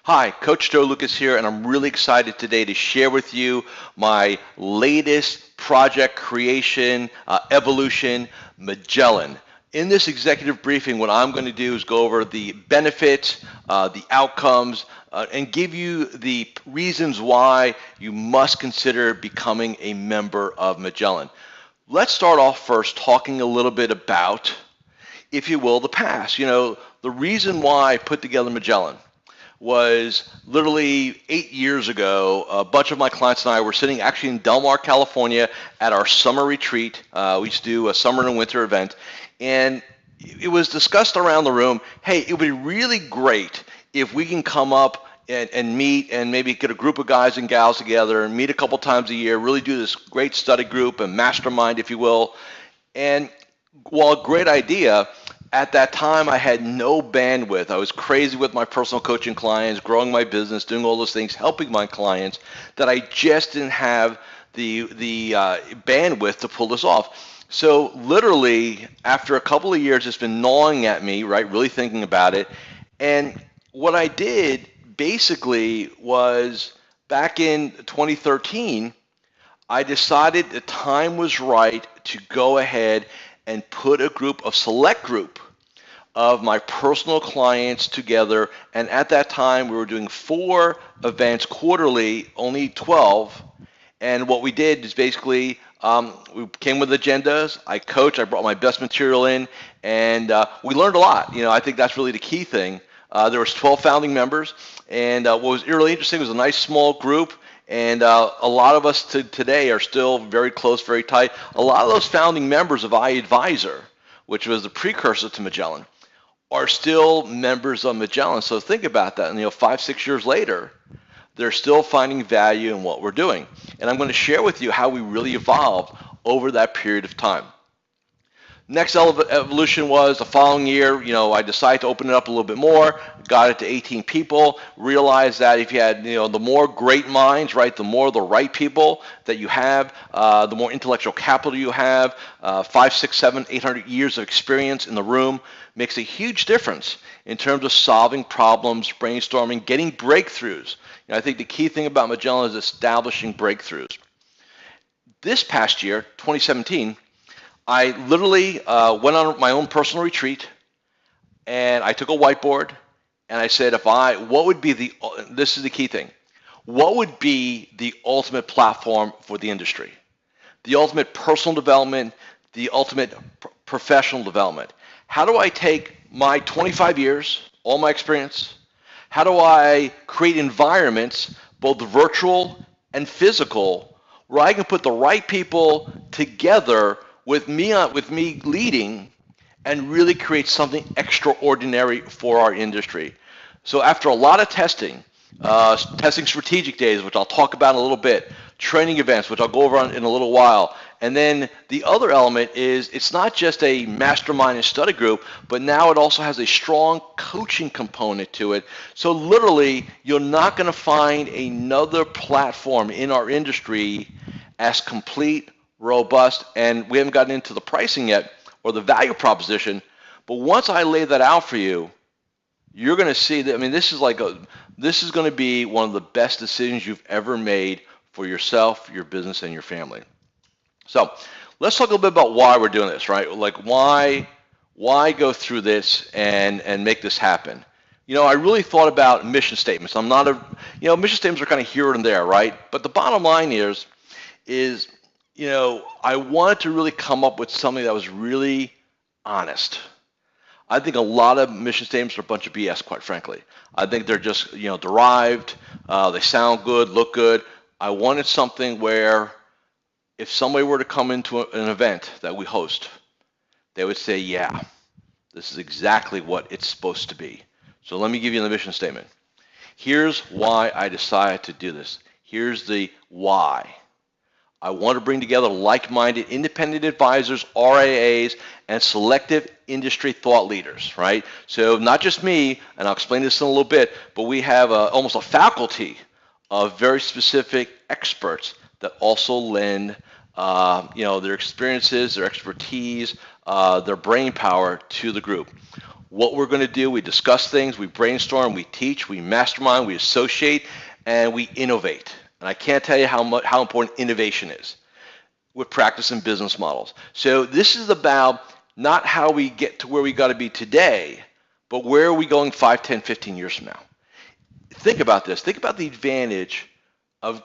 Hi, Coach Joe Lucas here, and I'm really excited today to share with you my latest project creation, evolution, Magellan. In this executive briefing, what I'm going to do is go over the benefits, the outcomes, and give you the reasons why you must consider becoming a member of Magellan. Let's start off first talking a little bit about, if you will, the past. The reason why I put together Magellan was literally 8 years ago. A bunch of my clients and I were sitting actually in Del Mar, California at our summer retreat. We used to do a summer and winter event, and it was discussed around the room, hey, it would be really great if we can come up and meet and maybe get a group of guys and gals together and meet a couple times a year, really do this great study group and mastermind, if you will. And while a great idea, at that time, I had no bandwidth. I was crazy with my personal coaching clients, growing my business, doing all those things, helping my clients, that I just didn't have the bandwidth to pull this off. So literally, after a couple of years, it's been gnawing at me, right, really thinking about it. And what I did basically was back in 2013, I decided the time was right to go ahead and put a select group of my personal clients together. And at that time, we were doing 4 events quarterly, only 12. And what we did is basically we came with agendas. I coached. I brought my best material in, and we learned a lot. I think that's really the key thing. There was 12 founding members, and what was really interesting was a nice small group. And a lot of us today are still very close, very tight. A lot of those founding members of iAdvisor, which was the precursor to Magellan, are still members of Magellan. So think about that. And 5, 6 years later, they're still finding value in what we're doing. And I'm going to share with you how we really evolved over that period of time. Next evolution was the following year. I decided to open it up a little bit more, got it to 18 people, realized that if you had, the more great minds, right, the more the right people that you have, the more intellectual capital you have, 5, 6, 7, 800 years of experience in the room makes a huge difference in terms of solving problems, brainstorming, getting breakthroughs. I think the key thing about Magellan is establishing breakthroughs. This past year, 2017, I literally went on my own personal retreat, and I took a whiteboard, and I said, this is the key thing, what would be the ultimate platform for the industry? The ultimate personal development, the ultimate professional development. How do I take my 25 years, all my experience, how do I create environments, both virtual and physical, where I can put the right people together with me leading and really create something extraordinary for our industry? So after a lot of testing strategic days, which I'll talk about in a little bit, training events, which I'll go over in a little while, and then the other element is it's not just a mastermind and study group, but now it also has a strong coaching component to it. So literally, you're not going to find another platform in our industry as complete, robust, and we haven't gotten into the pricing yet or the value proposition, but once I lay that out for you, you're going to see that, this is going to be one of the best decisions you've ever made for yourself, your business, and your family. So let's talk a little bit about why we're doing this, right? Like why go through this and make this happen? I really thought about mission statements. Mission statements are kind of here and there, right? But the bottom line is I wanted to really come up with something that was really honest. I think a lot of mission statements are a bunch of BS, quite frankly. I think they're just, derived. They sound good, look good. I wanted something where if somebody were to come into an event that we host, they would say, yeah, this is exactly what it's supposed to be. So let me give you the mission statement. Here's why I decided to do this. Here's the why. I want to bring together like-minded independent advisors, RIAs, and selective industry thought leaders, right? So not just me, and I'll explain this in a little bit, but we have almost a faculty of very specific experts that also lend their experiences, their expertise, their brain power to the group. what we're going to do. We discuss things, we brainstorm, we teach, we mastermind, we associate, and we innovate. And I can't tell you how important innovation is with practice and business models. So this is about not how we get to where we got to be today, but where are we going 5, 10, 15 years from now? Think about this. Think about the advantage of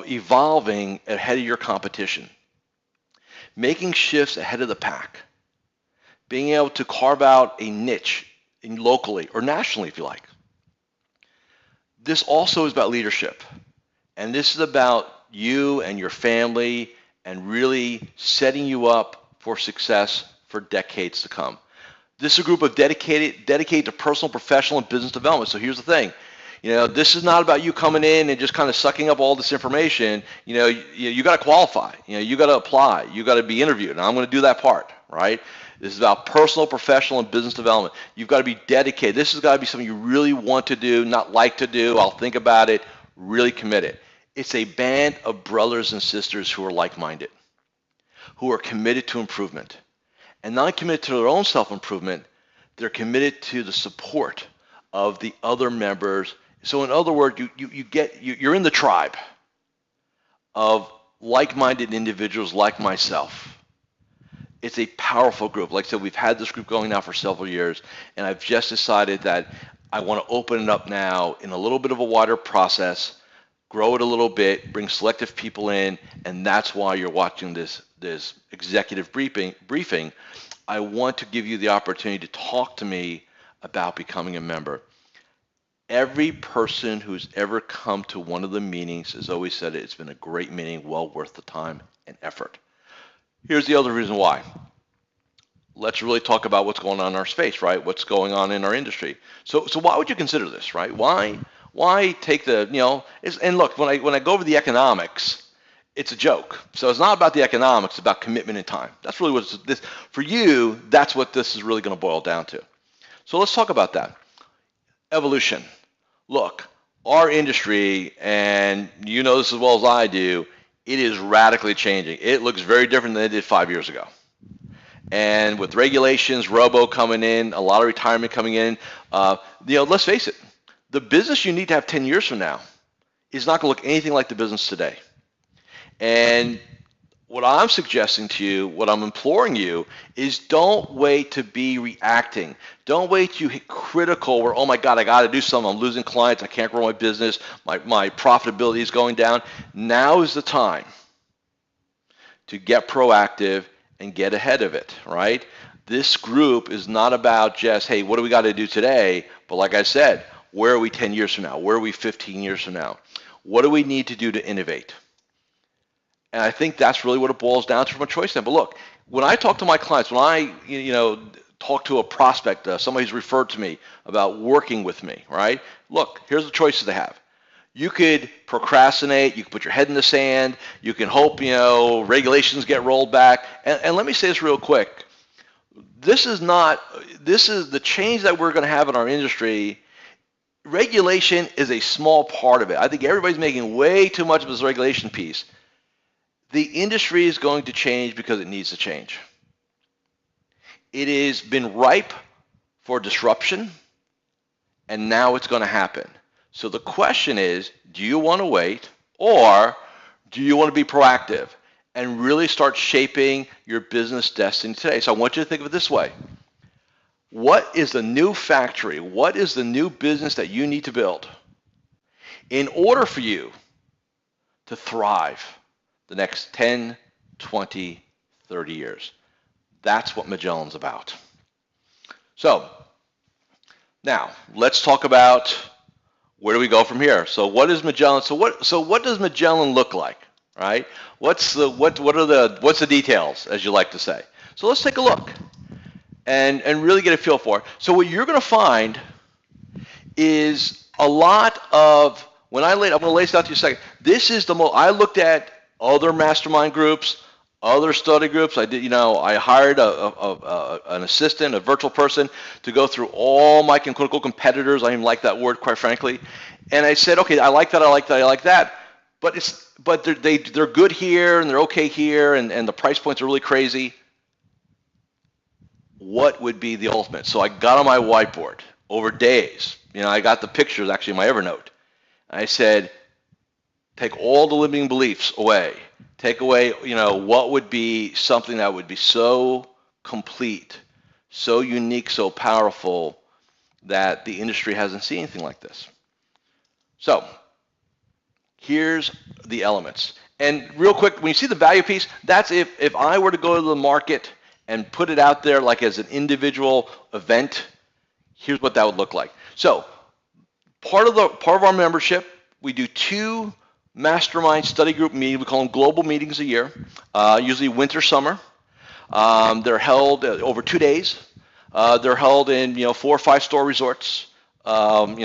evolving ahead of your competition, making shifts ahead of the pack, being able to carve out a niche locally or nationally, if you like. This also is about leadership, and this is about you and your family and really setting you up for success for decades to come. This is a group of dedicated to personal, professional, and business development. So here's the thing. This is not about you coming in and just kind of sucking up all this information. You got to qualify. You got to apply. You got to be interviewed. And I'm going to do that part, right? This is about personal, professional, and business development. You've got to be dedicated. This has got to be something you really want to do, not like to do. I'll think about it. Really committed. It's a band of brothers and sisters who are like-minded, who are committed to improvement. And not committed to their own self-improvement, they're committed to the support of the other members. So in other words, you're in the tribe of like-minded individuals like myself. It's a powerful group. Like I said, we've had this group going now for several years, and I've just decided that I want to open it up now in a little bit of a wider process, grow it a little bit, bring selective people in, and that's why you're watching this executive briefing. I want to give you the opportunity to talk to me about becoming a member. Every person who's ever come to one of the meetings has always said it's been a great meeting, well worth the time and effort. Here's the other reason why. Let's really talk about what's going on in our space, right? What's going on in our industry. So why would you consider this, right? Why take the, and look, when I go over the economics, it's a joke. So it's not about the economics, it's about commitment and time. That's really what this, for you, that's what this is really going to boil down to. So let's talk about that. Evolution. Look, our industry, and you know this as well as I do, it is radically changing. It looks very different than it did 5 years ago. And with regulations, robo coming in, a lot of retirement coming in, let's face it, the business you need to have 10 years from now is not going to look anything like the business today. And what I'm suggesting to you, what I'm imploring you, is don't wait to be reacting. Don't wait to hit critical where, oh my God, I got to do something. I'm losing clients. I can't grow my business. My profitability is going down. Now is the time to get proactive and get ahead of it, right? This group is not about just, hey, what do we got to do today? But like I said, where are we 10 years from now? Where are we 15 years from now? What do we need to do to innovate? And I think that's really what it boils down to from a choice standpoint. But look, when I talk to my clients, when I talk to a prospect, somebody who's referred to me about working with me, right? Look, here's the choices they have. You could procrastinate. You can put your head in the sand. You can hope, regulations get rolled back. And let me say this real quick. This is the change that we're going to have in our industry. Regulation is a small part of it. I think everybody's making way too much of this regulation piece. The industry is going to change because it needs to change. It has been ripe for disruption, and now it's going to happen. So the question is, do you want to wait, or do you want to be proactive and really start shaping your business destiny today? So I want you to think of it this way. What is the new factory? What is the new business that you need to build in order for you to thrive the next 10, 20, 30 years? That's what Magellan's about. So now let's talk about where do we go from here. So what is Magellan? So what does Magellan look like, right? What's the details, as you like to say? So let's take a look and really get a feel for it. So what you're going to find is a lot of, I'm going to lay this out to you in a second. This is I looked at other mastermind groups, other study groups. I hired an assistant, a virtual person, to go through all my clinical competitors. I don't even like that word, quite frankly. And I said, okay, I like that. But they're good here and they're okay here, and the price points are really crazy. what would be the ultimate. So I got on my whiteboard over days. I got the pictures actually in my Evernote. I said, take all the limiting beliefs away. Take away, what would be something that would be so complete, so unique, so powerful that the industry hasn't seen anything like this. So here's the elements. And real quick, when you see the value piece, that's if I were to go to the market and put it out there like as an individual event, here's what that would look like. So part of our membership, we do 2 mastermind study group meetings. We call them global meetings a year, usually winter, summer. They're held over 2 days. They're held in 4 or 5 star resorts, from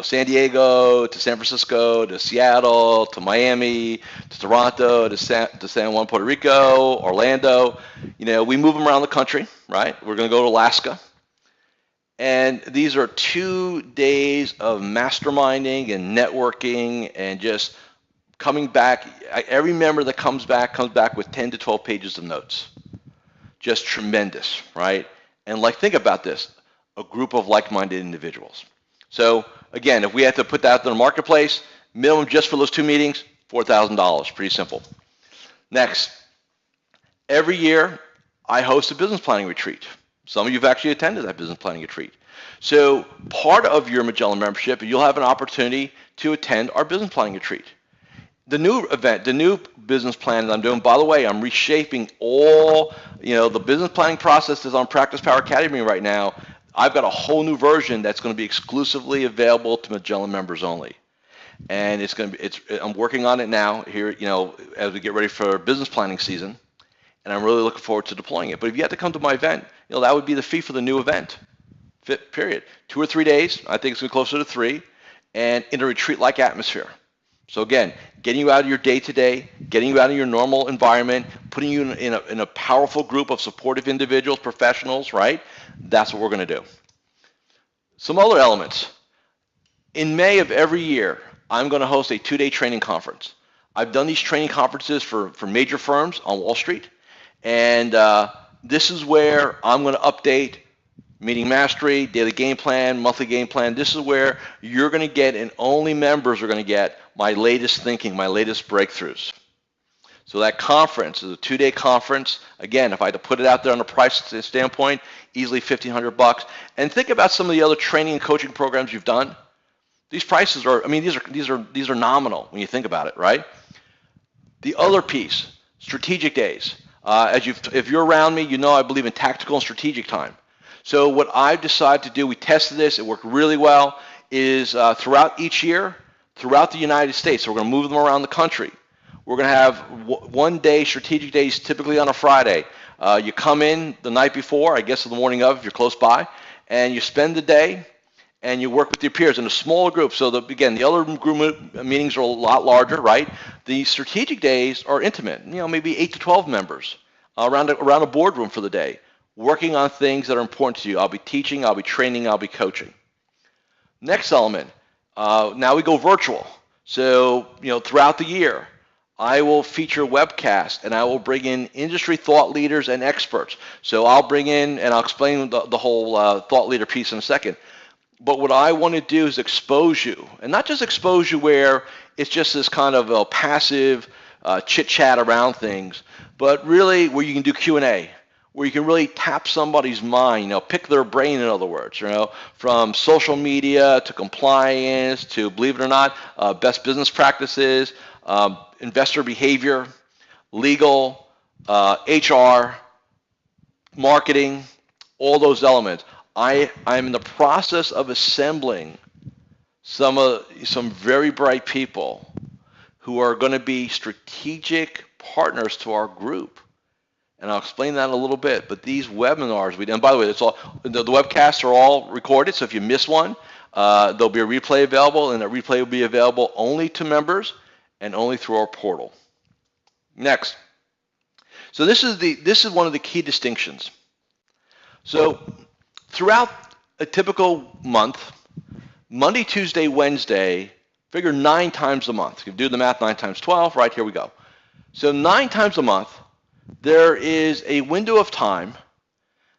San Diego to San Francisco to Seattle to Miami to Toronto to San Juan, Puerto Rico, Orlando. We move them around the country, right? We're going to go to Alaska. And these are 2 days of masterminding and networking and just coming back. Every member that comes back with 10 to 12 pages of notes. Just tremendous, right? And think about this, a group of like-minded individuals. So again, if we had to put that in the marketplace, minimum just for those 2 meetings, $4,000, pretty simple. Next, every year I host a business planning retreat. Some of you have actually attended that business planning retreat. So part of your Magellan membership, you'll have an opportunity to attend our business planning retreat. The new event, the new business plan that I'm doing, by the way, I'm reshaping all, the business planning process is on Practice Power Academy right now. I've got a whole new version that's going to be exclusively available to Magellan members only. And I'm working on it now here, as we get ready for business planning season. And I'm really looking forward to deploying it. But if you had to come to my event, that would be the fee for the new event, period. 2 or 3 days, I think it's going to be closer to 3, and in a retreat-like atmosphere. So again, getting you out of your day-to-day, getting you out of your normal environment, putting you in a powerful group of supportive individuals, professionals, right? That's what we're going to do. Some other elements. In May of every year, I'm going to host a 2-day training conference. I've done these training conferences for major firms on Wall Street. And this is where I'm going to update meeting mastery, daily game plan, monthly game plan. This is where you're going to get, and only members are going to get, my latest thinking, my latest breakthroughs. So that conference is a 2-day conference. Again, if I had to put it out there on a price standpoint, easily $1,500. And think about some of the other training and coaching programs you've done. These prices are, these are nominal when you think about it, right? The other piece, strategic days. If you're around me, I believe in tactical and strategic time. So what I've decided to do, we tested this, it worked really well, is throughout each year, throughout the United States, so we're going to move them around the country. We're going to have 1 day, strategic days, typically on a Friday. You come in the night before, I guess the morning of, if you're close by, and you spend the day, and you work with your peers in a smaller group. So again, the other group meetings are a lot larger, right? The strategic days are intimate, maybe 8 to 12 members around a boardroom for the day, working on things that are important to you. I'll be teaching, I'll be training, I'll be coaching. Next element, now we go virtual. So, throughout the year, I will feature webcasts, and I will bring in industry thought leaders and experts. So I'll bring in, and I'll explain the whole thought leader piece in a second. But what I want to do is expose you, and not just expose you where it's just this kind of passive chit-chat around things, but really where you can do Q&A, where you can really tap somebody's mind, pick their brain, in other words, from social media to compliance to, believe it or not, best business practices, investor behavior, legal, HR, marketing, all those elements. I'm in the process of assembling some very bright people who are going to be strategic partners to our group. And I'll explain that in a little bit. But these webinars and by the way, the webcasts are all recorded. So if you miss one, there'll be a replay available, and that replay will be available only to members and only through our portal. Next. So this is one of the key distinctions. So throughout a typical month, Monday, Tuesday, Wednesday, figure 9 times a month. You do the math, 9 times 12, right, here we go. So 9 times a month, there is a window of time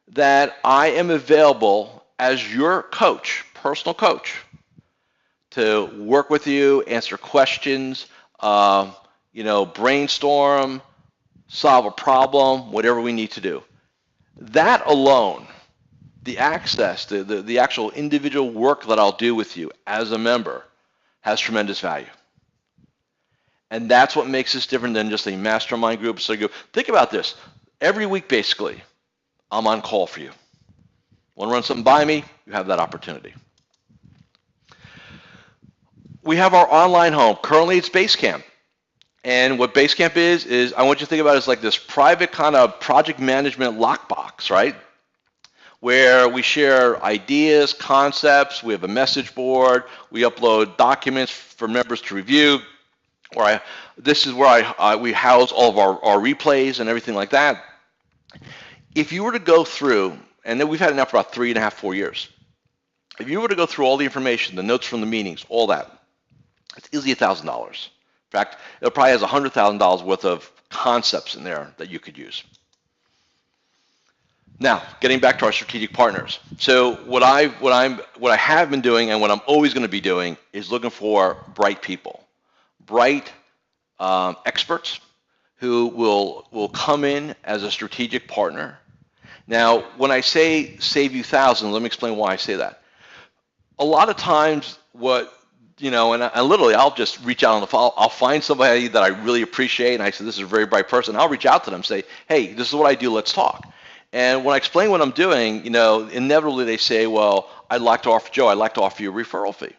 that I am available as your coach, personal coach, to work with you, answer questions, brainstorm, solve a problem, whatever we need to do. That alone, the access, the actual individual work that I'll do with you as a member has tremendous value. And that's what makes this different than just a mastermind group. So you think about this. Every week, basically, I'm on call for you. Want to run something by me? You have that opportunity. We have our online home. Currently, it's Basecamp. And what Basecamp is I want you to think about it as like this private kind of project management lockbox, right? Where we share ideas, concepts, we have a message board, we upload documents for members to review. This is where we house all of our replays and everything like that. If you were to go through, and then we've had it now for about 3.5, 4 years. If you were to go through all the information, the notes from the meetings, all that, it's easily $1,000. In fact, it probably has $100,000 worth of concepts in there that you could use. Now, getting back to our strategic partners. So what I have been doing and what I'm always going to be doing is looking for bright people, bright experts who will come in as a strategic partner. Now, when I say save you thousands, let me explain why I say that. A lot of times, and I literally, I'll just reach out on the phone. I'll find somebody that I really appreciate, and I say, this is a very bright person. I'll reach out to them and say, hey, this is what I do, let's talk. And when I explain what I'm doing, inevitably they say, well, I'd like to offer you a referral fee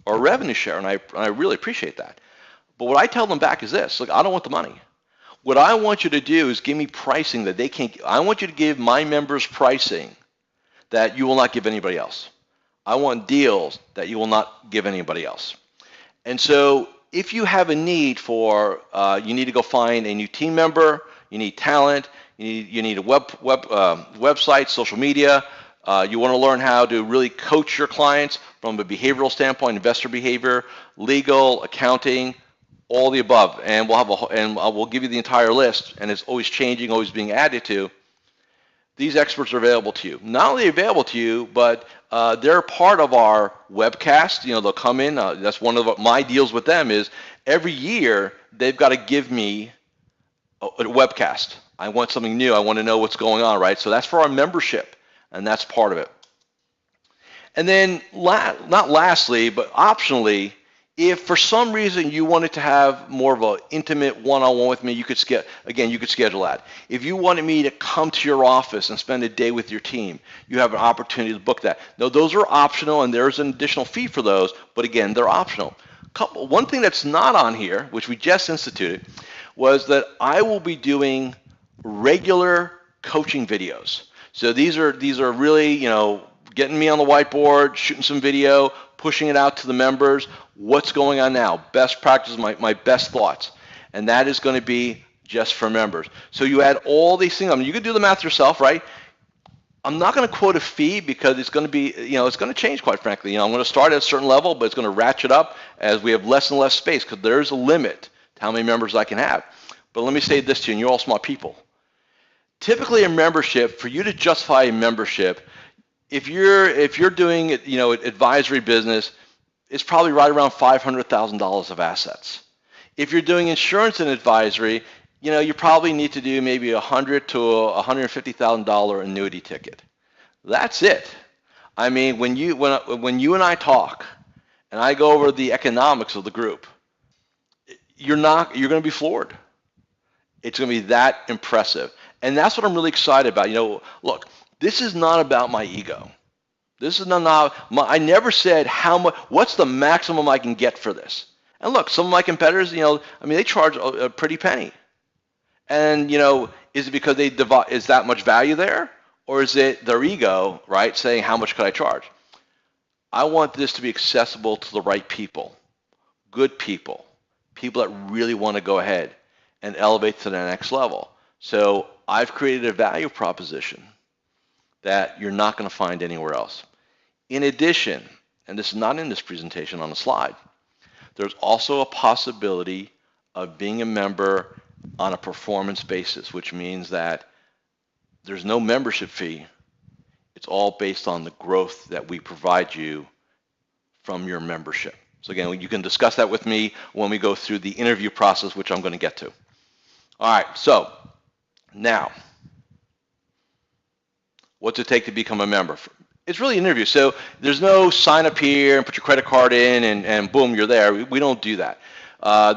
or a revenue share, and I really appreciate that. But what I tell them back is this: look, I don't want the money. What I want you to do is give me pricing that they can't. I want you to give my members pricing that you will not give anybody else. I want deals that you will not give anybody else. And so if you have a need for, you need to go find a new team member, you need talent, you need a website, social media, you want to learn how to really coach your clients from a behavioral standpoint, investor behavior, legal, accounting, all the above, and we'll give you the entire list, and it's always changing, always being added to. These experts are available to you. Not only available to you, but they're part of our webcast. They'll come in. That's one of my deals with them is every year they've got to give me a webcast. I want something new. I want to know what's going on, right? So that's for our membership, and that's part of it. And then, not lastly, but optionally, if for some reason you wanted to have more of an intimate one-on-one with me, you could schedule that. If you wanted me to come to your office and spend a day with your team, you have an opportunity to book that. Now, those are optional, and there's an additional fee for those, but again, they're optional. One thing that's not on here, which we just instituted, was that I will be doing regular coaching videos. So these are really, getting me on the whiteboard, shooting some video, pushing it out to the members, what's going on now, best practices, my best thoughts. And that is going to be just for members. So you add all these things. I mean, you can do the math yourself, right? I'm not going to quote a fee because it's going to be, it's going to change, quite frankly. I'm going to start at a certain level, but it's going to ratchet up as we have less and less space because there's a limit to how many members I can have. But let me say this to you, and you're all smart people. Typically a membership, for you to justify a membership, if you're doing advisory business, it's probably right around $500,000 of assets. If you're doing insurance and advisory, you probably need to do maybe $100,000 to $150,000 annuity ticket. That's it. I mean, when you and I talk, and I go over the economics of the group, you're going to be floored. It's going to be that impressive, and that's what I'm really excited about. Look. This is not about my ego. This is I never said how much. What's the maximum I can get for this? And look, some of my competitors, they charge a pretty penny. And is it because is that much value there, or is it their ego, right, saying how much could I charge? I want this to be accessible to the right people, good people that really want to go ahead and elevate to the next level. So I've created a value proposition that you're not going to find anywhere else. In addition, and this is not in this presentation on the slide, there's also a possibility of being a member on a performance basis, which means that there's no membership fee. It's all based on the growth that we provide you from your membership. So again, you can discuss that with me when we go through the interview process, which I'm going to get to. All right, so now, what's it take to become a member? It's really an interview. So there's no sign up here and put your credit card in and boom, you're there. We don't do that.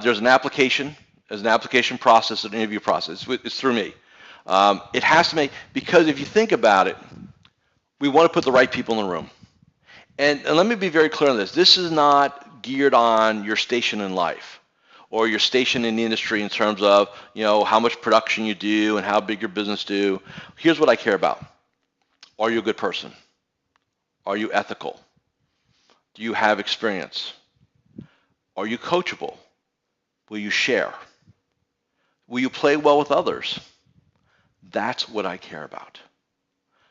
There's an application. There's an application process, an interview process. It's through me. It has to make, because if you think about it, we want to put the right people in the room. And let me be very clear on this. This is not geared on your station in life or your station in the industry in terms of, how much production you do and how big your business do. Here's what I care about. Are you a good person? Are you ethical? Do you have experience? Are you coachable? Will you share? Will you play well with others? That's what I care about.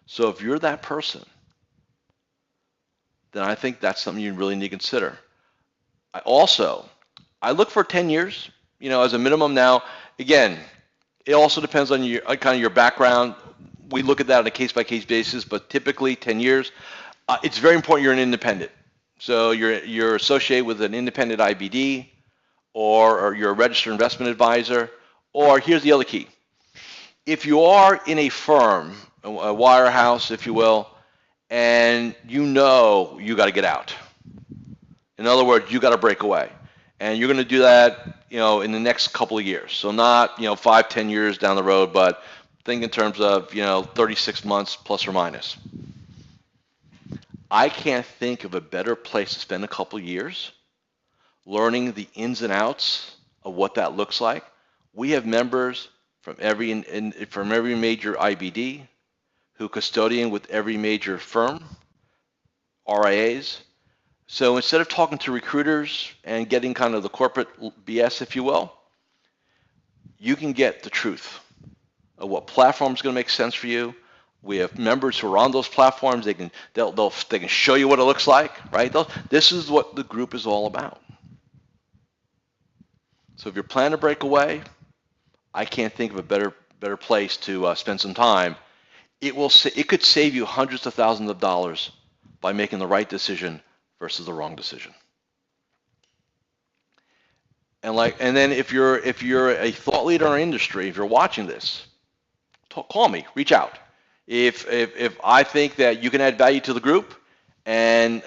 So if you're that person, then I think that's something you really need to consider. I look for 10 years, as a minimum. Now, again, it also depends on your background. We look at that on a case-by-case basis, but typically 10 years. It's very important you're an independent. So you're associated with an independent IBD, or you're a registered investment advisor, or here's the other key. If you are in a firm, a wirehouse, if you will, and you got to get out. In other words, you got to break away. And you're going to do that, in the next couple of years. So not, 5, 10 years down the road, but think in terms of, 36 months plus or minus. I can't think of a better place to spend a couple of years learning the ins and outs of what that looks like. We have members from every major IBD who custodian with every major firm, RIAs. So instead of talking to recruiters and getting kind of the corporate BS, if you will, you can get the truth of what platform is going to make sense for you. We have members who are on those platforms. They can show you what it looks like, right? This is what the group is all about. So if you're planning to break away, I can't think of a better place to spend some time. It could save you hundreds of thousands of dollars by making the right decision versus the wrong decision. And then if you're a thought leader in our industry, if you're watching this, call me, reach out. If I think that you can add value to the group, and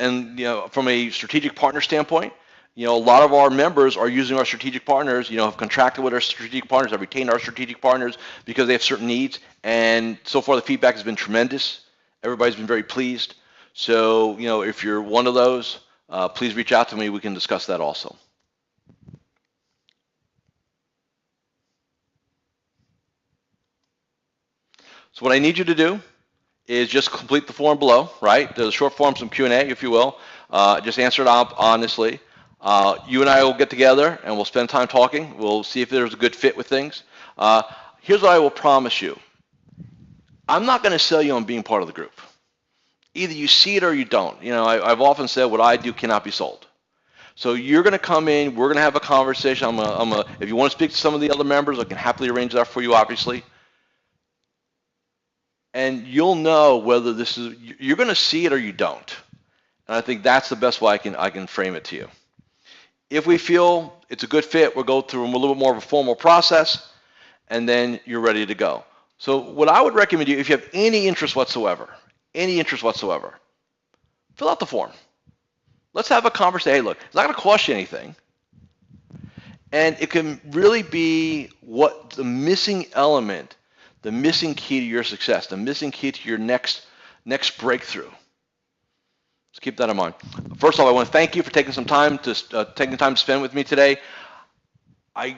from a strategic partner standpoint, a lot of our members are using our strategic partners, have contracted with our strategic partners, have retained our strategic partners because they have certain needs, and so far the feedback has been tremendous. Everybody's been very pleased. So, if you're one of those, please reach out to me. We can discuss that also. So what I need you to do is just complete the form below, right? There's a short form, some Q&A, if you will. Just answer it honestly. You and I will get together and we'll spend time talking. We'll see if there's a good fit with things. Here's what I will promise you. I'm not going to sell you on being part of the group. Either you see it or you don't. I've often said what I do cannot be sold. So you're going to come in. We're going to have a conversation. If you want to speak to some of the other members, I can happily arrange that for you, obviously. And you'll know whether you're going to see it or you don't. And I think that's the best way I can frame it to you. If we feel it's a good fit, we'll go through a little bit more of a formal process, and then you're ready to go. So what I would recommend you, if you have any interest whatsoever, fill out the form. Let's have a conversation. Hey, look, it's not going to cost you anything. And it can really be what the missing element, the missing key to your success, the missing key to your next breakthrough. So keep that in mind. First of all, I want to thank you for taking some time to spend with me today. I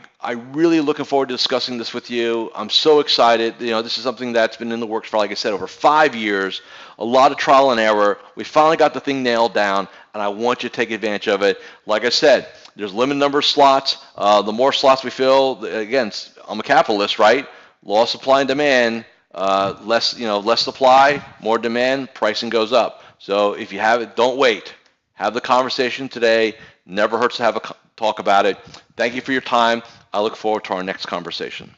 really looking forward to discussing this with you. I'm so excited. This is something that's been in the works for, like I said, over 5 years. A lot of trial and error. We finally got the thing nailed down, and I want you to take advantage of it. Like I said, there's a limited number of slots. The more slots we fill, again, I'm a capitalist, right? Law of supply and demand. Less supply, more demand, pricing goes up. So if you have it, don't wait. Have the conversation today. Never hurts to have a talk about it. Thank you for your time. I look forward to our next conversation.